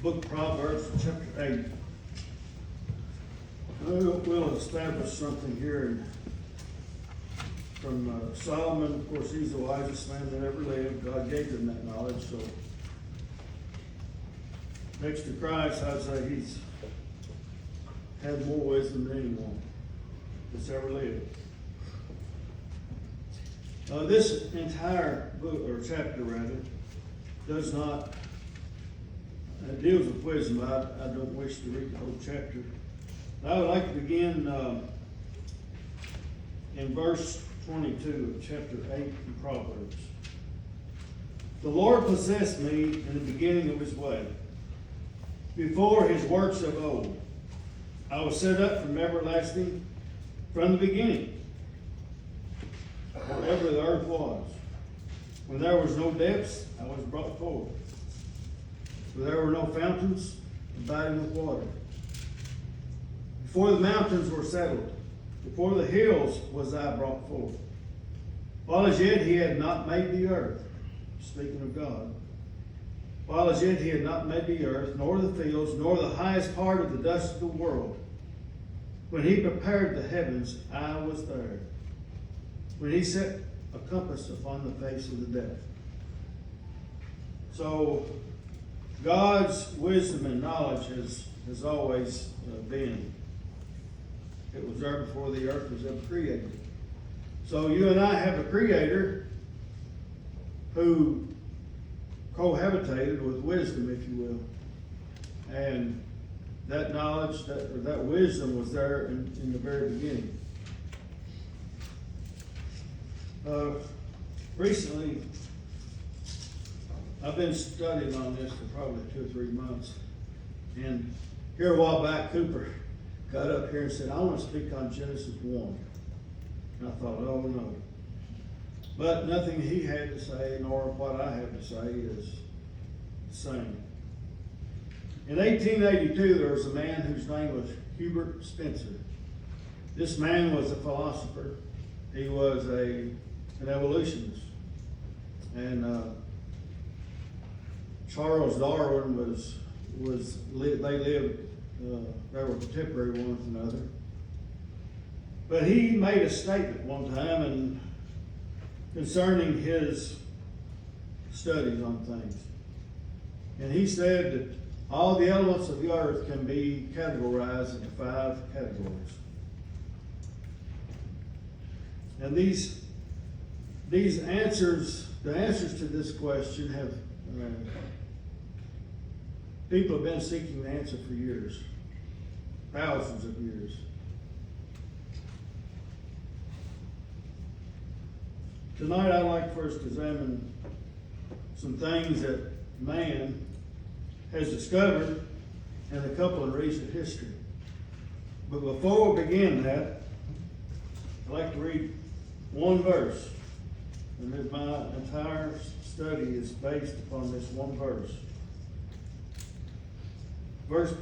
book of Proverbs, chapter 8. We'll establish something here from Solomon. Of course, he's the wisest man that ever lived. God gave him that knowledge. So, next to Christ, I'd say he's had more wisdom than anyone that's ever lived. This entire book, or chapter rather, does not deals with wisdom. I don't wish to read the whole chapter. I would like to begin in verse 22 of chapter 8 in Proverbs. The Lord possessed me in the beginning of his way, before his works of old. I was set up from everlasting, from the beginning, wherever the earth was. When there was no depths, I was brought forth. Where there were no fountains, abiding with water. Before the mountains were settled, before the hills was I brought forth. While as yet he had not made the earth, speaking of God, while as yet he had not made the earth, nor the fields, nor the highest part of the dust of the world. When he prepared the heavens, I was there. When he set a compass upon the face of the depth. So, God's wisdom and knowledge has always been. It was there before the earth was ever created. So you and I have a creator who cohabitated with wisdom, if you will. And that knowledge, that wisdom was there in the very beginning. Recently, I've been studying on this for probably 2 or 3 months. And here a while back, Cooper got up here and said, I want to speak on Genesis 1. And I thought, oh no. But nothing he had to say, nor what I have to say, is the same. In 1882, there was a man whose name was Herbert Spencer. This man was a philosopher. He was an evolutionist. And Charles Darwin they lived, they were contemporary one with another. But he made a statement one time and concerning his studies on things. And he said that all the elements of the earth can be categorized into 5 categories. And these answers, the answers to this question have, people have been seeking the answer for years, thousands of years. Tonight I'd like first to examine some things that man has discovered in a couple in recent history. But before we begin that, I'd like to read one verse. And my entire study is based upon this one verse.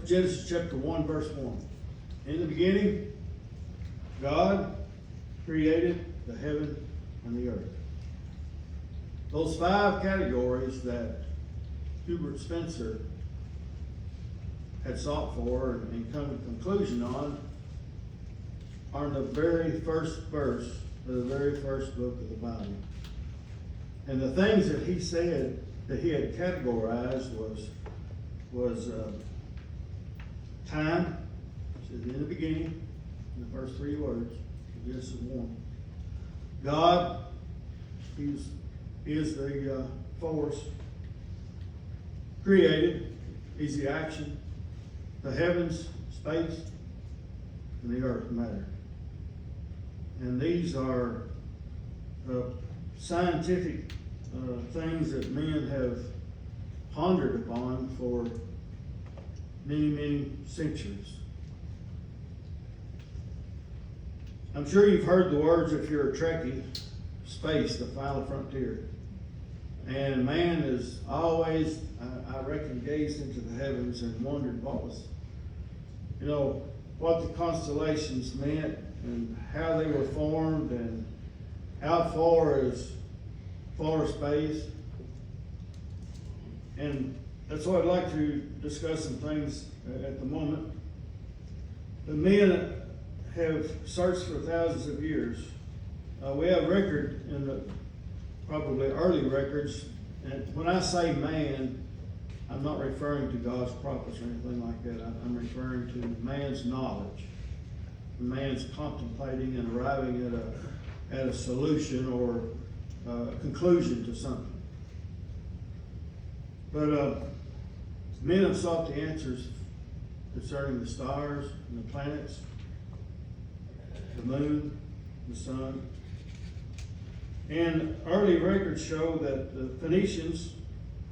Genesis chapter 1, verse 1. In the beginning, God created the heaven and the earth. Those 5 categories that Herbert Spencer had sought for and come to a conclusion on are in the very first verse of the very first book of the Bible. And the things that he said that he had categorized was time, in the beginning, in the first 3 words, Genesis 1. God, he is the force created. He's the action. The heavens, space, and the earth, matter. And these are scientific things that men have pondered upon for many, many centuries. I'm sure you've heard the words, if you're a Trekkie, space, the final frontier. And man has always, I reckon, gazed into the heavens and wondered what the constellations meant and how they were formed and how far is far space. And That's why I'd like to discuss some things at the moment. The men have searched for thousands of years. We have record in the probably early records, and when I say man, I'm not referring to God's prophets or anything like that. I'm referring to man's knowledge, man's contemplating and arriving at a solution or a conclusion to something. But men have sought the answers concerning the stars and the planets, the moon, the sun. And early records show that the Phoenicians,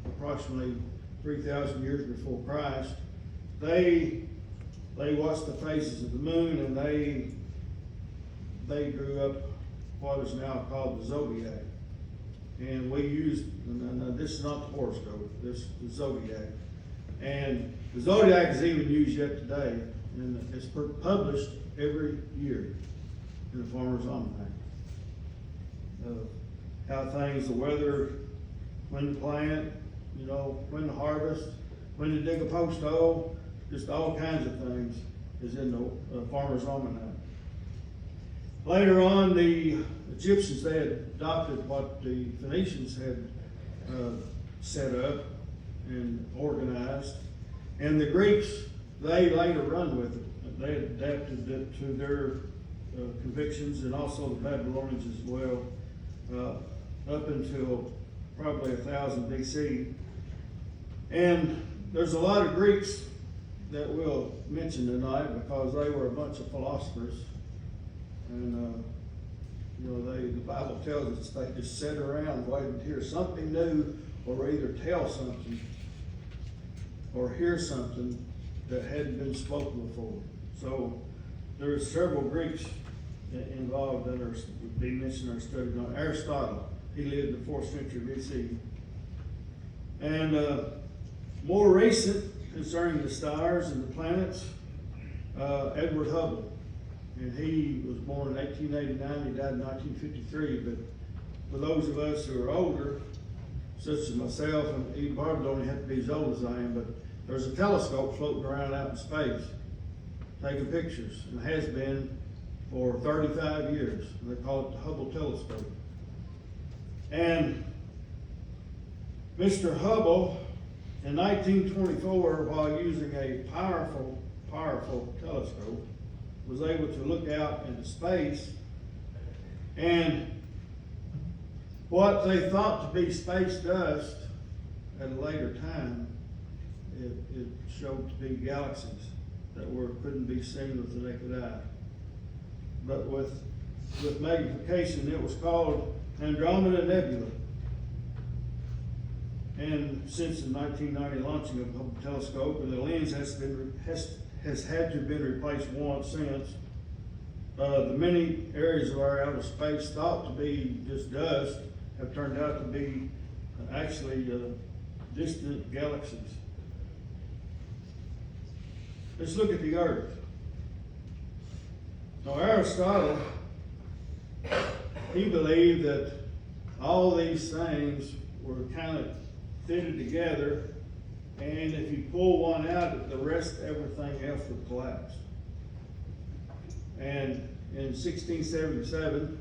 approximately 3,000 years before Christ, they watched the phases of the moon, and they drew up what is now called the zodiac. And we used, and this is not the horoscope, this is the zodiac. And the zodiac is even used yet today, and it's published every year in the Farmer's Almanac. How things, the weather, when to plant, when to harvest, when to dig a post hole, just all kinds of things is in the Farmer's Almanac. Later on, the Egyptians, they had adopted what the Phoenicians had set up and organized. And the Greeks, they later run with it. They adapted it to their convictions, and also the Babylonians as well, up until probably 1000 BC. And there's a lot of Greeks that we'll mention tonight because they were a bunch of philosophers. And the Bible tells us they just sat around waiting to hear something new, or either tell something or hear something that hadn't been spoken before. So there's several Greeks involved that would be mentioned in our study. Aristotle, he lived in the 4th century BC. And more recent, concerning the stars and the planets, Edward Hubble. And he was born in 1889, he died in 1953. But for those of us who are older, such as myself, and Eve Barber don't have to be as old as I am, but there's a telescope floating around out in space, taking pictures, and has been for 35 years. And they call it the Hubble telescope. And Mr. Hubble, in 1924, while using a powerful telescope, was able to look out into space, and what they thought to be space dust at a later time, it showed to be galaxies that couldn't be seen with the naked eye. But with magnification, it was called Andromeda Nebula. And since the 1990 launching of the Hubble telescope, and the lens has had to have been replaced once since, the many areas of our outer space thought to be just dust have turned out to be actually distant galaxies. Let's look at the Earth. Now, Aristotle, he believed that all these things were kind of fitted together, and if you pull one out, the rest, everything else would collapse. And in 1677,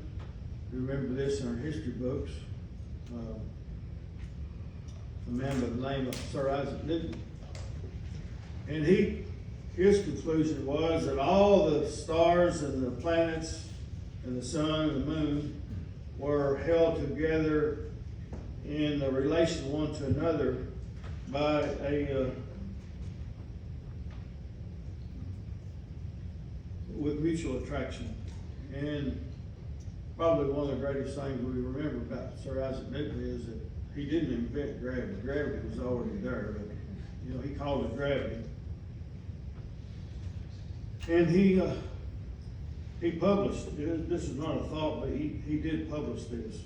we remember this in our history books, a man by the name of Sir Isaac Newton. And his conclusion was that all the stars and the planets and the sun and the moon were held together in a relation one to another by with mutual attraction. And probably one of the greatest things we remember about Sir Isaac Newton is that he didn't invent gravity. Gravity was already there, but he called it gravity. And he published, this is not a thought, but he did publish this.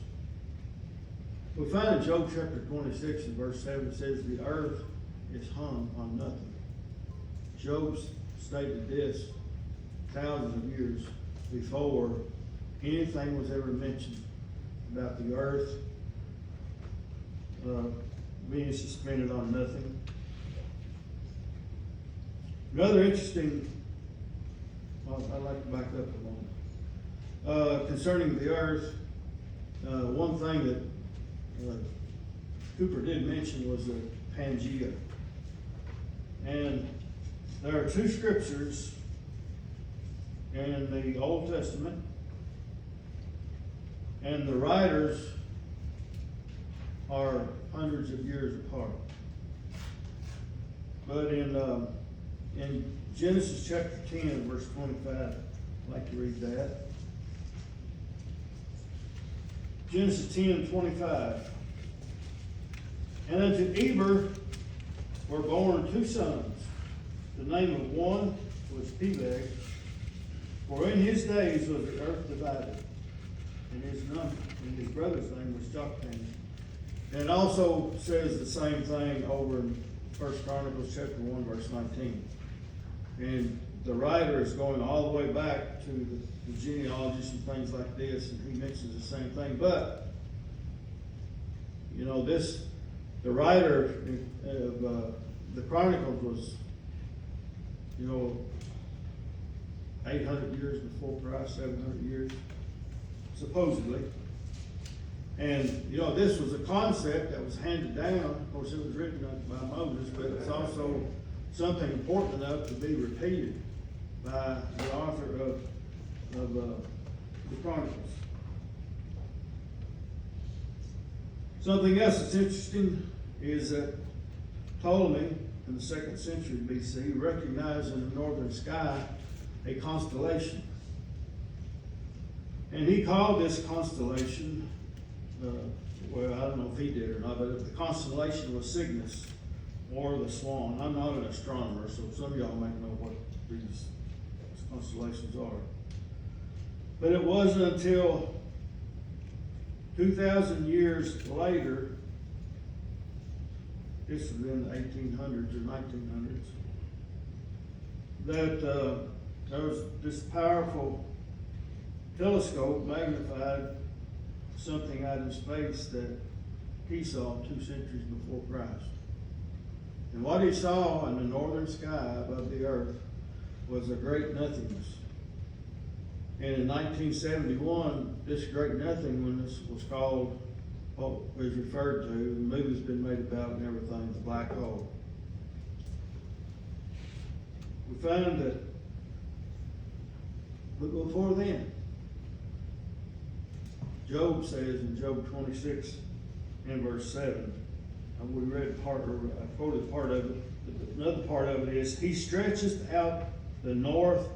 We find in Job chapter 26 and verse 7, it says, the earth is hung on nothing. Job stated this thousands of years before anything was ever mentioned about the earth being suspended on nothing. Another interesting, well, I'd like to back up a moment. Concerning the earth, one thing that Cooper did mention was the Pangea. And there are two scriptures in the Old Testament, and the writers are hundreds of years apart. But in Genesis chapter 10, verse 25, I'd like to read that. Genesis 10:25. And unto Eber were born two sons. The name of one was Peleg, for in his days was the earth divided, and his brother's name was Joktan. And it also says the same thing over in 1 Chronicles chapter 1, verse 19. And the writer is going all the way back to the genealogies and things like this, and he mentions the same thing. But, you know, the writer of the Chronicles was, 800 years before Christ, 700 years, supposedly. And, this was a concept that was handed down. Of course, it was written by Moses, but it's also something important enough to be repeated by the author of the Chronicles. Something else that's interesting is that Ptolemy, in the 2nd century BC, recognized in the northern sky a constellation. And he called this constellation, well, I don't know if he did or not, but the constellation was Cygnus, or the Swan. I'm not an astronomer, so some of y'all might know what these constellations are. But it wasn't until 2,000 years later, this was in the 1800s or 1900s, that there was this powerful telescope magnified something out in space that he saw 2 centuries before Christ. And what he saw in the northern sky above the earth was a great nothingness. And in 1971, this great nothingness was called, what is referred to, the movie's been made about and everything, the black hole. We found that, but before then, Job says in Job 26 and verse 7, and we read part, or I quoted part of it, but another part of it is, he stretcheth out the north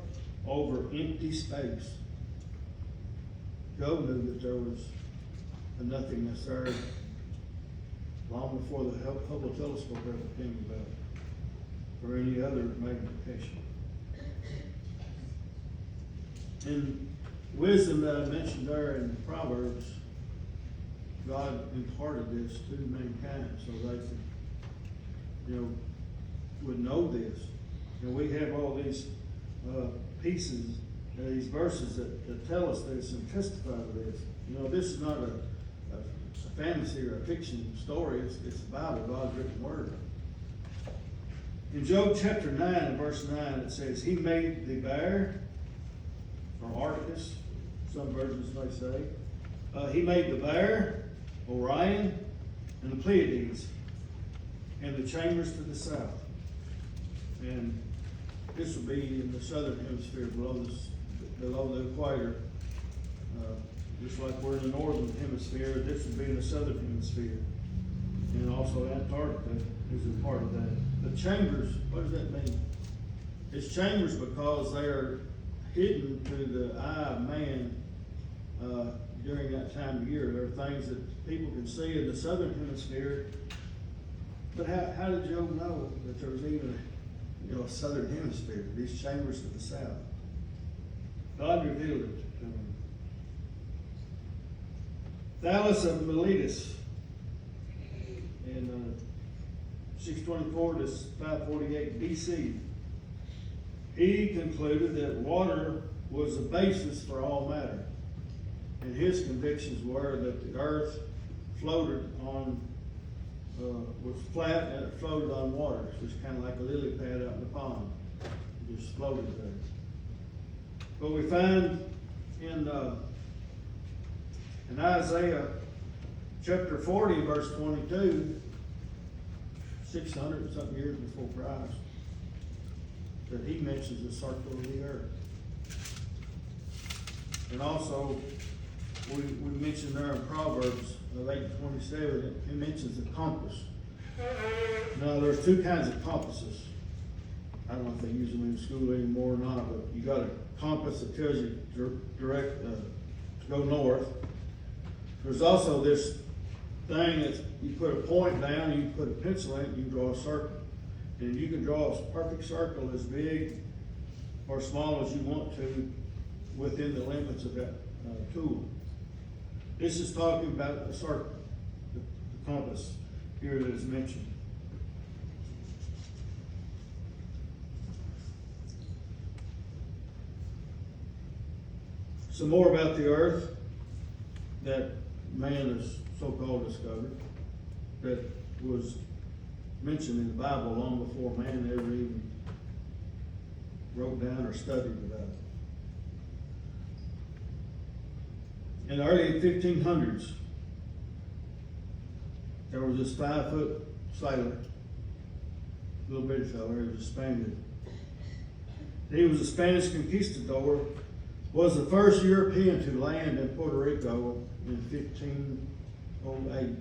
over empty space. Job knew that there was a nothingness there long before the Hubble telescope ever came about, or any other magnification. In wisdom that I mentioned there in Proverbs, God imparted this to mankind so they could, would know this. And we have all these pieces, these verses that tell us this and testify to this. This is not a fantasy or a fiction story. It's the Bible, God's written word. In Job chapter 9 and verse 9, it says, he made the bear, or Arctus, some versions may say. He made the bear, Orion, and the Pleiades, and the chambers to the south. And this will be in the southern hemisphere below the equator. Just like we're in the northern hemisphere, this would be in the southern hemisphere. And also Antarctica is a part of that. The chambers, what does that mean? It's chambers because they are hidden to the eye of man during that time of year. There are things that people can see in the southern hemisphere. But how did Job know that there was even a southern hemisphere, these chambers to the south? God revealed it to him. Thales of Miletus in 624 to 548 BC, he concluded that water was the basis for all matter. And his convictions were that the earth floated on was flat and it floated on water. It's just kind of like a lily pad out in the pond. It just floated there. But we find in Isaiah chapter 40, verse 22, 600 and something years before Christ, that he mentions the circle of the earth. And also, we mentioned there in Proverbs 8:27, it mentions the compass. Now, there's two kinds of compasses. I don't know if they use them in school anymore or not, but you got a compass that tells you direct to go north. There's also this thing that you put a point down, you put a pencil in it, you draw a circle. And you can draw a perfect circle as big or small as you want to within the limits of that tool. This is talking about the circle, the compass here that is mentioned. Some more about the earth that man has so-called discovered, that was mentioned in the Bible long before man ever even wrote down or studied about it. In the early 1500s, there was this 5-foot sailor, little bitty fellow, he was a Spaniard. He was a Spanish conquistador, was the first European to land in Puerto Rico in 1508.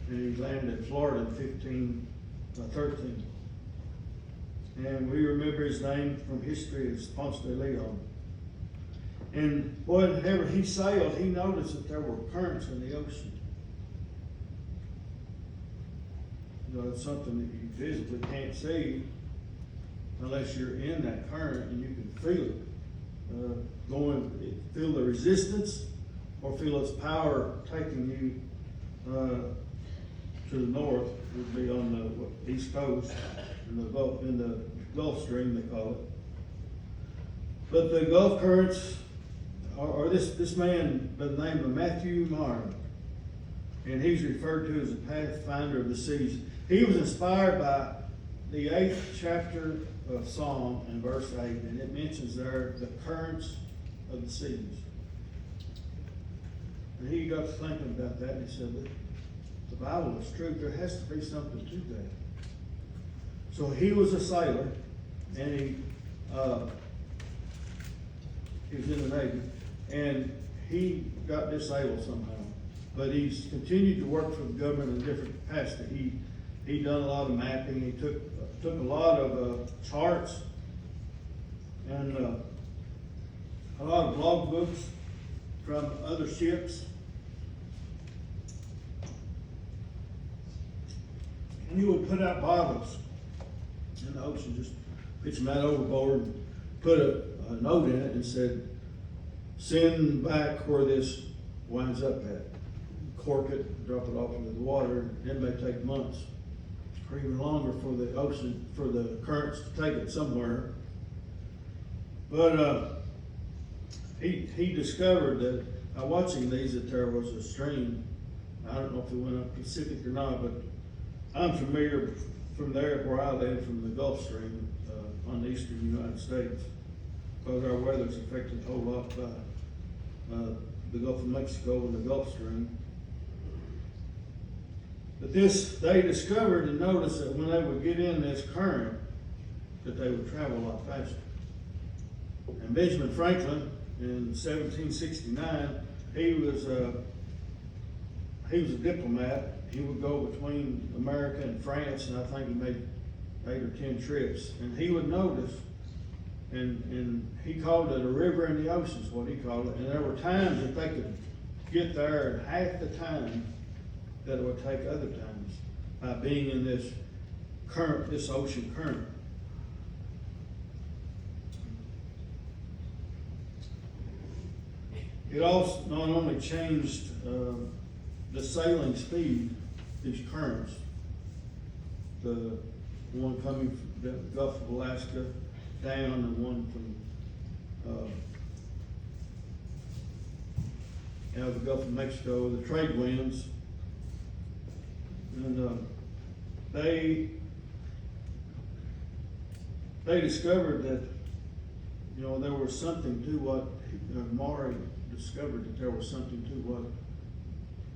And he landed in Florida in 1513. And we remember his name from history as Ponce de Leon. And whenever he sailed, he noticed that there were currents in the ocean. You know, it's something that you physically can't see unless you're in that current and you can feel it. Feel the resistance or feel its power taking you to the north, would be on the east coast, in the Gulf Stream they call it. But the Gulf currents, or this man by the name of Matthew Martin, and he's referred to as the pathfinder of the seas. He was inspired by the 8th chapter of Psalm in verse 8, and it mentions there the currents of the seas. And he got to thinking about that, and he said, the Bible is true. There has to be something to that. So he was a sailor, and he was in the Navy, and he got disabled somehow. But he's continued to work for the government in different capacities. He done a lot of mapping. He took a lot of charts and a lot of log books from other ships. And he would put out bottles in the ocean, just pitch them out overboard, and put a note in it and said, send back where this winds up at. Cork it, drop it off into the water, and it may take months or even longer for the ocean, for the currents to take it somewhere. But he discovered that by watching these that there was a stream. I don't know if it went up Pacific or not, but I'm familiar from there where I live from the Gulf Stream on the eastern United States, because our weather's affected a whole lot by the Gulf of Mexico and the Gulf Stream. But they discovered and noticed that when they would get in this current, that they would travel a lot faster. And Benjamin Franklin in 1769, he was a diplomat. He would go between America and France, and I think he made 8 or 10 trips. And he would notice, and he called it a river in the ocean, is what he called it. And there were times that they could get there in half the time that it would take other times by being in this current, this ocean current. It also not only changed the sailing speed, these currents, the one coming from the Gulf of Alaska down and one from out of the Gulf of Mexico, the trade winds. And they discovered that, you know, there was something to what Maury discovered, that there was something to what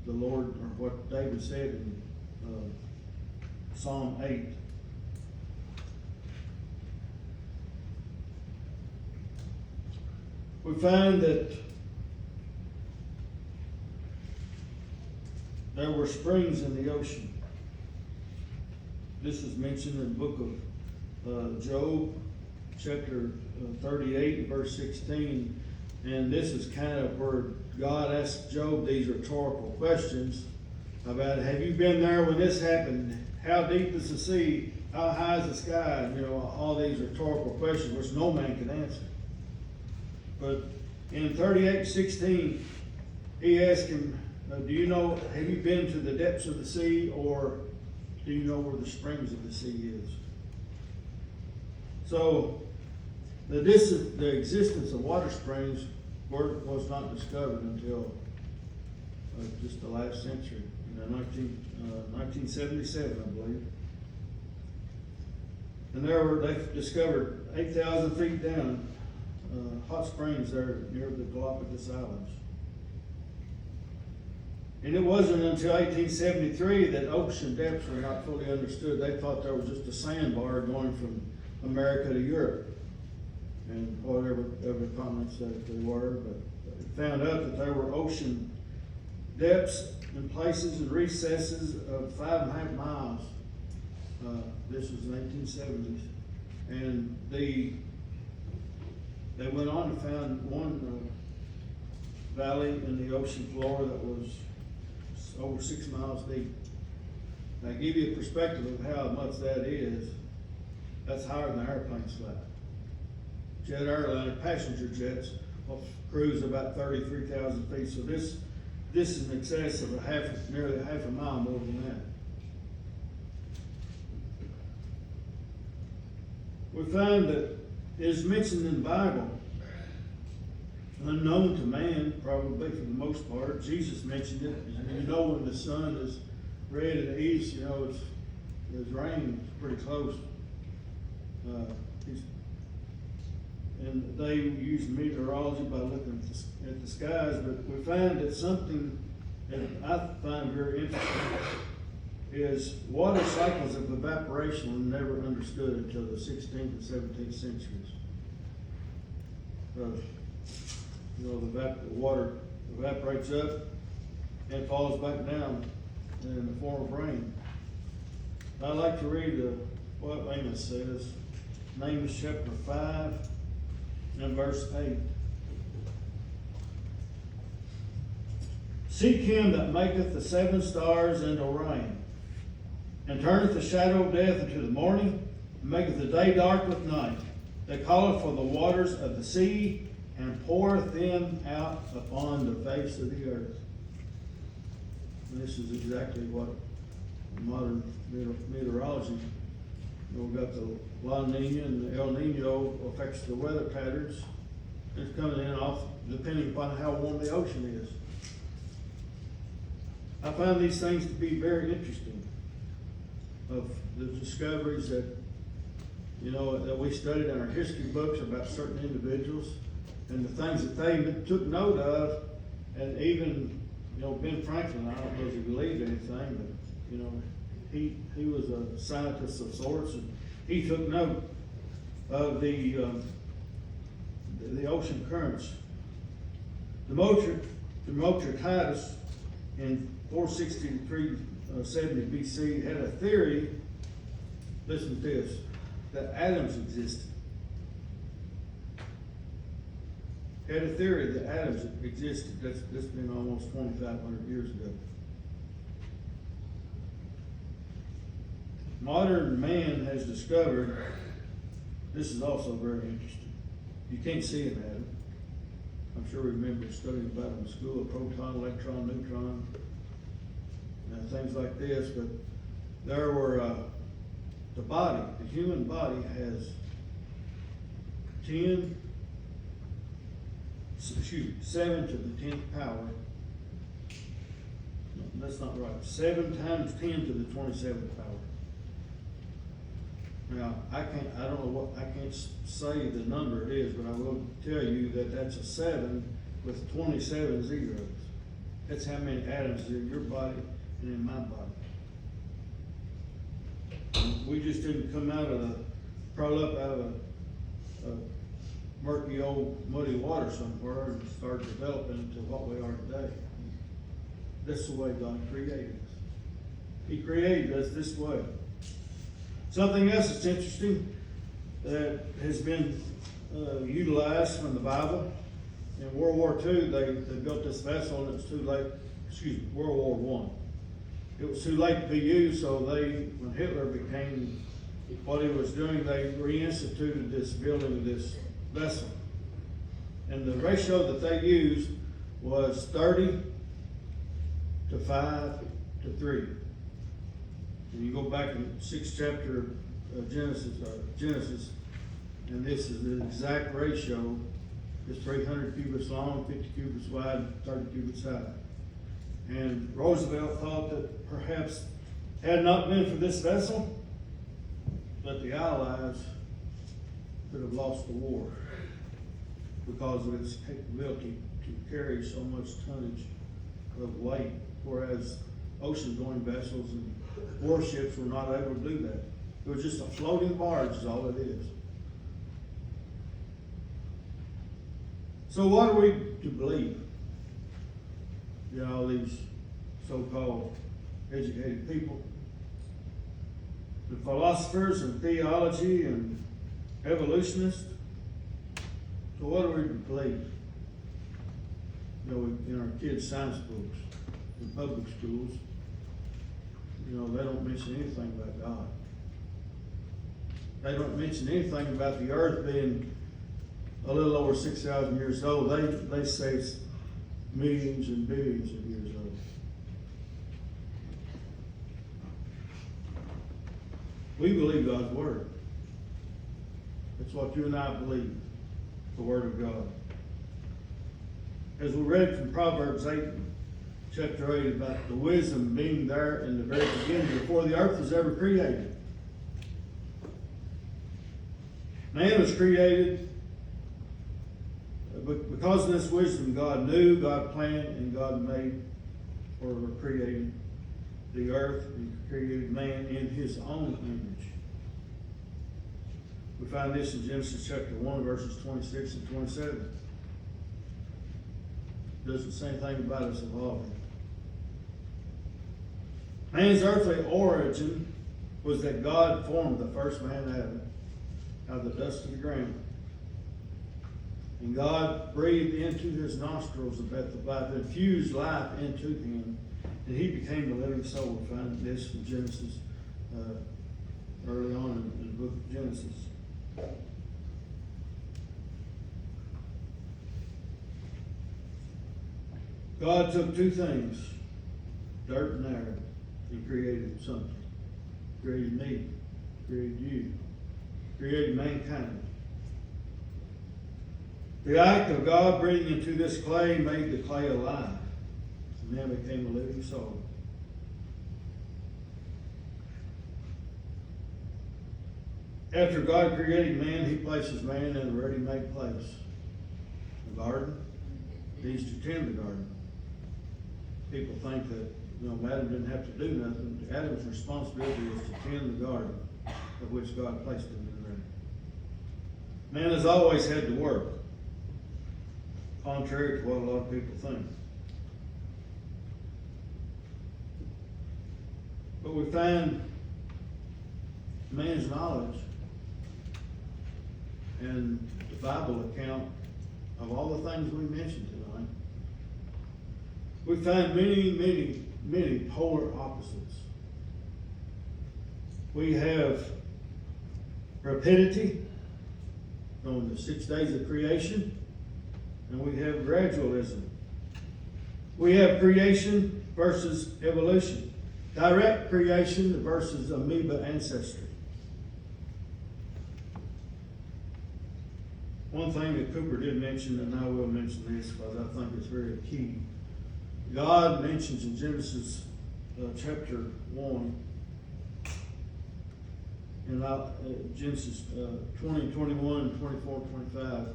the Lord, or what David said in Psalm 8. We find that there were springs in the ocean. This is mentioned in the book of Job, chapter 38, verse 16. And this is kind of where God asked Job these rhetorical questions about, have you been there when this happened? How deep is the sea? How high is the sky? You know, all these rhetorical questions which no man can answer. But in 38:16, he asked him, do you know, have you been to the depths of the sea, or do you know where the springs of the sea is? So, the existence of water springs was not discovered until just the last century, in 1977, I believe. And they discovered 8,000 feet down hot springs there near the Galapagos Islands. And it wasn't until 1873 that ocean depths were not fully understood. They thought there was just a sandbar going from America to Europe and whatever other continents that they were. But they found out that there were ocean depths and places and recesses of 5.5 miles. This was in the 1870s. And they went on and found one valley in the ocean floor that was over 6 miles deep. Now, to give you a perspective of how much that is, that's higher than airplanes fly. Jet airliner passenger jets will cruise about 33,000 feet. So this is in excess of nearly half a mile more than that. We find that it is mentioned in the Bible, unknown to man, probably for the most part. Jesus mentioned it. You know, when the sun is red in the east, you know, it's rain. It's pretty close. And they use meteorology by looking at the skies, but we find that something that I find very interesting is water cycles of evaporation were never understood until the 16th and 17th centuries. You know, the water evaporates up and falls back down in the form of rain. I like to read what Amos says. Amos chapter 5 and verse 8. Seek him that maketh the 7 stars into rain, and turneth the shadow of death into the morning, and maketh the day dark with night, that calleth for the waters of the sea, and poureth them out upon the face of the earth. And this is exactly what modern meteorology, you know, we've got the La Nina and the El Nino affects the weather patterns. It's coming in off depending upon how warm the ocean is. I find these things to be very interesting, of the discoveries that, you know, that we studied in our history books about certain individuals and the things that they took note of. And even, you know, Ben Franklin, I don't know if he believed anything, but, you know, he was a scientist of sorts, and he took note of the ocean currents. Democritus in 463 70 BC had a theory, listen to this, that atoms existed. Had a theory that atoms existed. That's been almost 2,500 years ago. Modern man has discovered, this is also very interesting. You can't see an atom. I'm sure we remember studying about it in school, a proton, electron, neutron, and things like this, but there were, the human body has 7 to the 10th power, that's not right, 7 times 10 to the 27th power. Now, I don't know what, I can't say the number it is, but I will tell you that that's a 7 with 27 zeros. That's how many atoms are in your body and in my body. And we just didn't come out of crawl up out of a murky old muddy water somewhere and start developing into what we are today. That's the way God created us. He created us this way. Something else that's interesting that has been utilized from the Bible. In World War II, they built this vessel and it's too late, World War I. It was too late to be used, so when Hitler became what he was doing, they reinstituted this building of this vessel. And the ratio that they used was 30 to 5 to 3. And you go back in the 6th chapter of Genesis, and this is the exact ratio. It's 300 cubits long, 50 cubits wide, 30 cubits high. And Roosevelt thought that perhaps had it not been for this vessel, that the Allies could have lost the war because of its capability to carry so much tonnage of weight, whereas ocean-going vessels and warships were not able to do that. It was just a floating barge is all it is. So what are we to believe? You know, all these so-called educated people, the philosophers and theology and evolutionists. So what are we to believe? You know, in our kids' science books, in public schools, you know, they don't mention anything about God. They don't mention anything about the earth being a little over 6,000 years old. They say it's millions and billions of years old. We believe God's word. That's what you and I believe, the word of God. As we read from Proverbs 8, chapter 8, about the wisdom being there in the very beginning, before the earth was ever created. Man was created, but because of this wisdom, God knew, God planned, and God made or created the earth and created man in his own image. We find this in Genesis chapter 1, verses 26 and 27. It doesn't say anything about us evolving. Man's earthly origin was that God formed the first man, Adam, out of the dust of the ground. And God breathed into his nostrils the breath of life, infused life into him, and he became a living soul. We find this in Genesis, early on in the book of Genesis. God took two things, dirt and air, and created something. Created me, created you, created mankind. The act of God breathing into this clay made the clay alive. And man became a living soul. After God created man, he places man in a ready-made place. The garden. He needs to tend the garden. People think that, you know, Adam didn't have to do nothing. Adam's responsibility is to tend the garden of which God placed him in there. Man has always had to work, contrary to what a lot of people think. But we find man's knowledge in the Bible account of all the things we mentioned tonight. We find many polar opposites. We have rapidity on the 6 days of creation, and we have gradualism. We have creation versus evolution. Direct creation versus amoeba ancestry. One thing that Cooper did mention, and I will mention this because I think it's very key, God mentions in Genesis chapter 1, in Genesis 20, 21, 24, 25,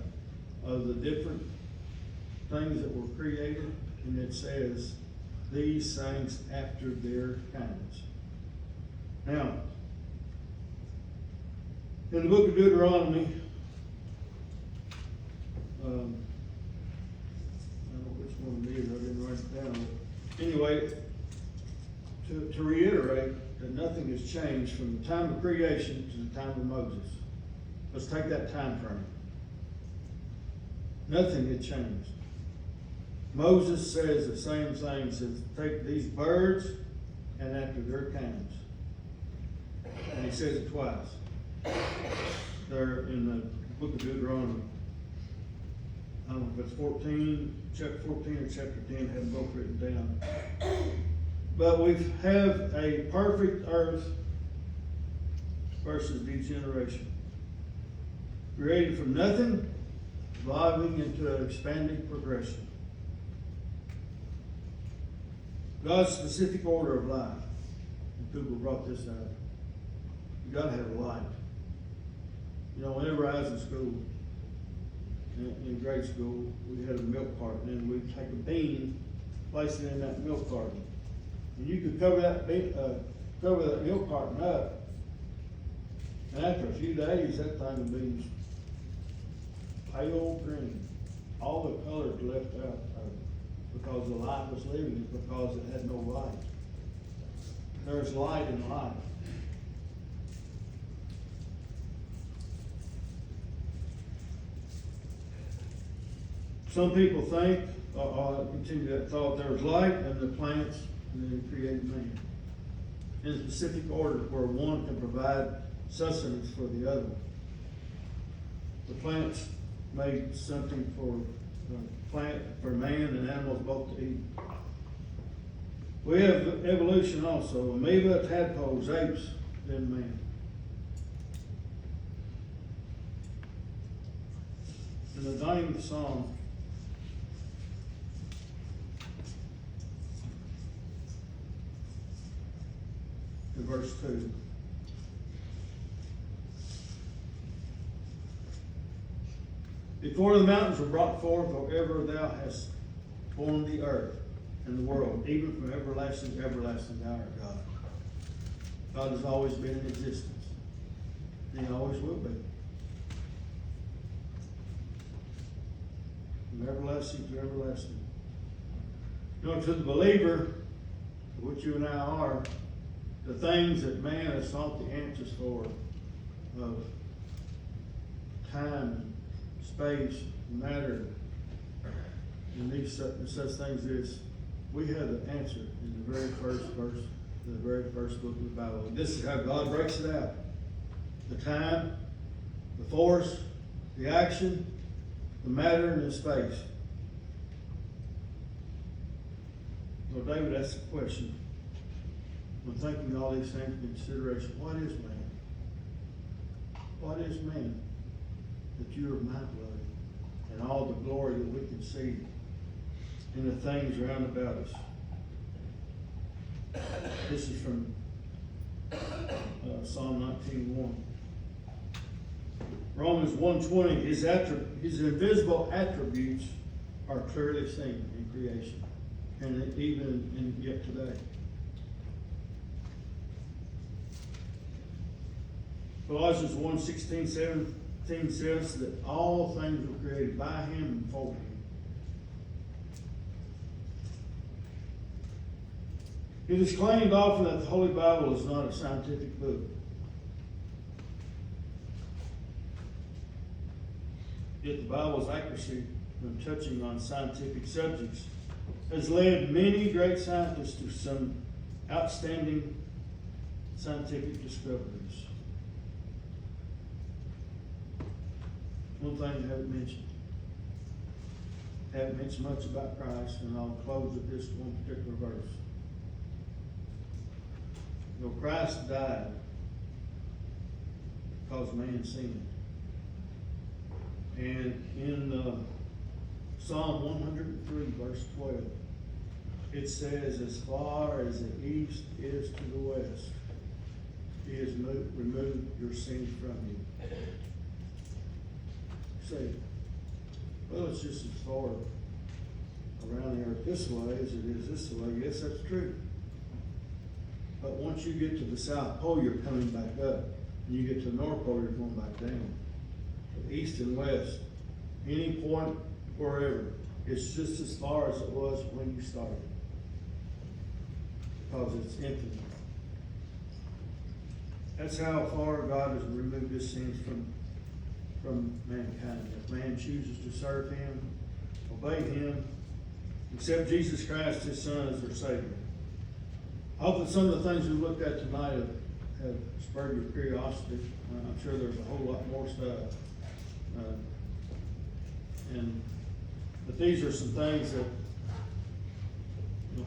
of the different things that were created, and it says, these things after their kinds. Now, in the book of Deuteronomy, I don't know which one it is, I didn't write it down. Anyway, to reiterate that nothing has changed from the time of creation to the time of Moses. Let's take that time frame. Nothing had changed. Moses says the same thing, says take these birds and after their kinds. And he says it twice. There in the book of Deuteronomy. I don't know if it's 14, chapter 14 or chapter 10, I have them both written down. But we have a perfect earth versus degeneration. Created from nothing, evolving into an expanding progression. God's specific order of life. And people brought this out. You gotta have a light. You know, whenever I was in school, in grade school, we had a milk carton, and we'd take a bean, place it in that milk carton. And you could cover that milk carton up, and after a few days, that thing would be pale green. All the colors left out of it because the light was leaving it, because it had no light. There's light in life. Some people think, I'll continue that thought, there was light and the plants, and then he created man. In a specific order where one can provide sustenance for the other. The plants made something for man and animals both to eat. We have evolution also. Amoeba, tadpoles, apes, then man. In the 90th Psalm, in verse 2. Before the mountains were brought forth, or ever thou hast formed the earth and the world, even from everlasting to everlasting, thou art God. God has always been in existence. And he always will be. From everlasting to everlasting. You know, to the believer, which you and I are, the things that man has sought the answers for, of time, space, matter, and these such things as we have the answer in the very first verse, the very first book of the Bible. And this is how God breaks it out. The time, the force, the action, the matter, and the space. Well, David asked the question, when thinking all these things in consideration, what is man? What is man? That you are mindful of, and all the glory that we can see in the things round about us. This is from Psalm 19:1. Romans 1:20. His invisible attributes are clearly seen in creation, and even in yet today. Colossians 1:16, 17 says that all things were created by him and for him. It is claimed often that the Holy Bible is not a scientific book. Yet the Bible's accuracy when touching on scientific subjects has led many great scientists to some outstanding scientific discoveries. One thing I haven't mentioned. Haven't mentioned much about Christ, and I'll close with this one particular verse. You know, Christ died because man sinned. And in Psalm 103, verse 12, it says, as far as the east is to the west, he has removed your sins from you. Say, well, it's just as far around the earth this way as it is this way. Yes, that's true. But once you get to the South Pole, you're coming back up. And you get to the North Pole, you're going back down. The east and west, any point, wherever, it's just as far as it was when you started. Because it's infinite. That's how far God has removed his sins from mankind. If man chooses to serve him, obey him, accept Jesus Christ, his Son, as their Savior. I hope that some of the things we looked at tonight have spurred your curiosity. I'm sure there's a whole lot more stuff. But these are some things that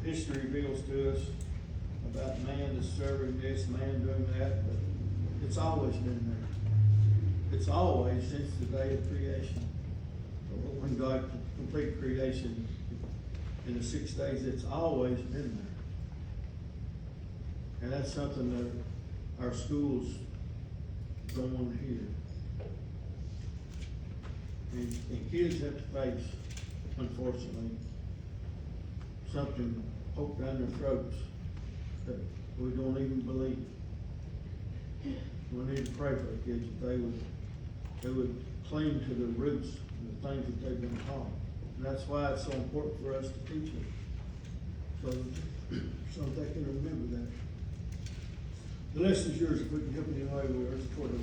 history reveals to us about man that's serving this, man doing that, but it's always been there. It's always since the day of creation. When God completed creation in the 6 days, it's always been there. And that's something that our schools don't want to hear. And kids have to face, unfortunately, something poked down their throats that we don't even believe. We need to pray for the kids that they would cling to the roots and the things that they've been taught. And that's why it's so important for us to teach them, so that they can remember that. The lesson is yours. If we can help you in any way, we are toward it.